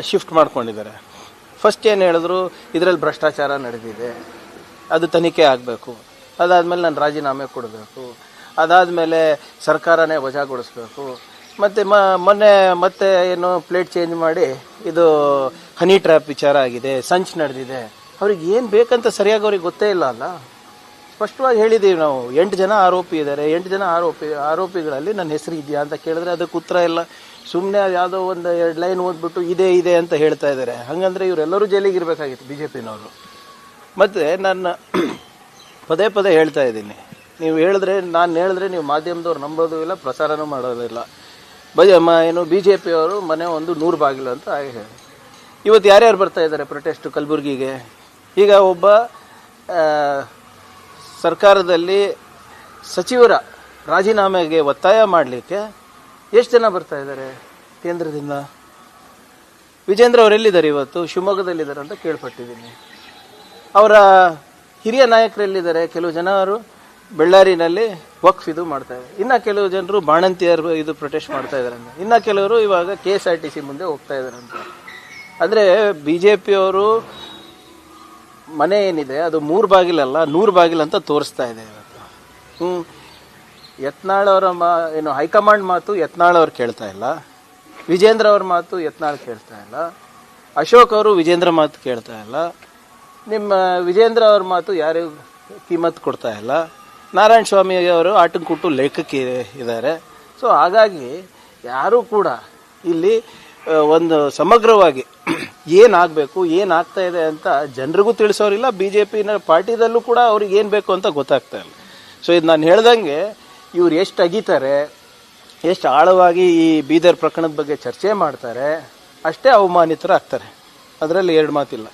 Shift ಮಾಡ್ಕೊಂಡಿದ್ದಾರೆ. First ಏನು ಹೇಳಿದ್ರು, ಇದರಲ್ಲಿ ಭ್ರಷ್ಟಾಚಾರ ನಡೆದಿದೆ, ಅದು ತನಿಖೆ ಆಗಬೇಕು, ಅದಾದಮೇಲೆ ನಾನು ರಾಜೀನಾಮೆ ಕೊಡಬೇಕು, ಅದಾದಮೇಲೆ ಸರ್ಕಾರನೇ ವಜಾಗೊಳಿಸ್ಬೇಕು, ಮತ್ತು ಮೊನ್ನೆ ಮತ್ತೆ ಏನು ಪ್ಲೇಟ್ ಚೇಂಜ್ ಮಾಡಿ ಇದು ಹನಿ ಟ್ರ್ಯಾಪ್ ವಿಚಾರ ಆಗಿದೆ, ಸಂಚ್ ನಡೆದಿದೆ. ಅವ್ರಿಗೆ ಏನು ಬೇಕಂತ ಸರಿಯಾಗಿ ಅವ್ರಿಗೆ ಗೊತ್ತೇ ಇಲ್ಲ ಅಲ್ಲ. ಸ್ಪಷ್ಟವಾಗಿ ಹೇಳಿದ್ದೀವಿ ನಾವು, 8 ಜನ ಆರೋಪಿ ಇದ್ದಾರೆ, 8 ಜನ ಆರೋಪಿಗಳಲ್ಲಿ ನನ್ನ ಹೆಸರು ಇದೆಯಾ ಅಂತ ಕೇಳಿದ್ರೆ ಅದಕ್ಕೆ ಉತ್ತರ ಇಲ್ಲ. ಸುಮ್ಮನೆ ಯಾವುದೋ ಒಂದು 2 ಲೈನ್ ಓದ್ಬಿಟ್ಟು ಇದೆ ಅಂತ ಹೇಳ್ತಾ ಇದ್ದಾರೆ. ಹಾಗಂದ್ರೆ ಇವರೆಲ್ಲರೂ ಜೈಲಿಗೆ ಇರಬೇಕಾಗಿತ್ತು BJPನವರು. ಮತ್ತು ನಾನು ಪದೇ ಹೇಳ್ತಾ ಇದ್ದೀನಿ, ನೀವು ನಾನು ಹೇಳಿದ್ರೆ ನೀವು ಮಾಧ್ಯಮದವ್ರು ನಂಬೋದು ಇಲ್ಲ, ಪ್ರಸಾರನೂ ಮಾಡೋದಿಲ್ಲ. ಏನು BJPಯವರು ಮನೆ ಒಂದು 100 ಬಾಗಿಲು ಅಂತ ಹೇಳಿ ಇವತ್ತು ಯಾರ್ಯಾರು ಬರ್ತಾ ಇದ್ದಾರೆ ಪ್ರೊಟೆಸ್ಟ್ ಕಲಬುರಗಿಗೆ? ಈಗ ಒಬ್ಬ ಸರ್ಕಾರದಲ್ಲಿ ಸಚಿವರ ರಾಜೀನಾಮೆಗೆ ಒತ್ತಾಯ ಮಾಡಲಿಕ್ಕೆ ಎಷ್ಟು ಜನ ಬರ್ತಾ ಇದ್ದಾರೆ ಕೇಂದ್ರದಿಂದ? ವಿಜೇಂದ್ರ ಅವರೆಲ್ಲಿದ್ದಾರೆ ಇವತ್ತು? ಶಿವಮೊಗ್ಗದಲ್ಲಿದ್ದಾರೆ ಅಂತ ಕೇಳ್ಪಟ್ಟಿದ್ದೀನಿ. ಅವರ ಹಿರಿಯ ನಾಯಕರೆಲ್ಲಿದ್ದಾರೆ? ಕೆಲವು ಜನರು ಬೆಳ್ಳಾರಿನಲ್ಲಿ ವಕ್ಫ್ ಇದು ಮಾಡ್ತಾ ಇದ್ದಾರೆ, ಇನ್ನು ಕೆಲವು ಜನರು ಬಾಣಂತಿಯರು ಇದು ಪ್ರೊಟೆಸ್ಟ್ ಮಾಡ್ತಾ ಇದ್ದಾರೆ, ಇನ್ನು ಕೆಲವರು ಇವಾಗ KSRTC ಮುಂದೆ ಹೋಗ್ತಾ ಇದ್ದಾರೆ ಅಂತ. ಅಂದರೆ BJPಯವರು ಮನೆ ಏನಿದೆ ಅದು 3 ಬಾಗಿಲಲ್ಲ 100 ಬಾಗಿಲು ಅಂತ ತೋರಿಸ್ತಾ ಇದೆ ಇವತ್ತು. ಯತ್ನಾಳ್ ಅವರ ಏನು ಹೈಕಮಾಂಡ್ ಮಾತು ಯತ್ನಾಳ್ ಅವ್ರು ಕೇಳ್ತಾ ಇಲ್ಲ, ವಿಜೇಂದ್ರ ಅವ್ರ ಮಾತು ಯತ್ನಾಳ್ ಕೇಳ್ತಾ ಇಲ್ಲ, ಅಶೋಕ್ ಅವರು ವಿಜೇಂದ್ರ ಮಾತು ಕೇಳ್ತಾ ಇಲ್ಲ, ನಿಮ್ಮ ವಿಜೇಂದ್ರ ಅವ್ರ ಮಾತು ಯಾರು ಕಿಮ್ಮತ್ತು ಕೊಡ್ತಾ ಇಲ್ಲ, ನಾರಾಯಣ ಸ್ವಾಮಿ ಅವರು ಆಟನ್ ಕುಟ್ಟು ಲೇಖಕ್ಕೆ ಇದ್ದಾರೆ. ಸೊ ಹಾಗಾಗಿ ಯಾರೂ ಕೂಡ ಇಲ್ಲಿ ಒಂದು ಸಮಗ್ರವಾಗಿ ಏನಾಗಬೇಕು, ಏನಾಗ್ತಾ ಇದೆ ಅಂತ ಜನರಿಗೂ ತಿಳಿಸೋರಿಲ್ಲ, BJPನ ಪಾರ್ಟಿದಲ್ಲೂ ಕೂಡ ಅವ್ರಿಗೆ ಏನು ಬೇಕು ಅಂತ ಗೊತ್ತಾಗ್ತಾ ಇಲ್ಲ. ಸೊ ಇದು ನಾನು ಹೇಳ್ದಂಗೆ ಇವ್ರು ಎಷ್ಟು ಅಗೀತಾರೆ, ಎಷ್ಟು ಆಳವಾಗಿ ಈ ಬೀದರ್ ಪ್ರಕರಣದ ಬಗ್ಗೆ ಚರ್ಚೆ ಮಾಡ್ತಾರೆ, ಅಷ್ಟೇ ಅವಮಾನಿತರಾಗ್ತಾರೆ. ಅದರಲ್ಲಿ 2 ಮಾತಿಲ್ಲ.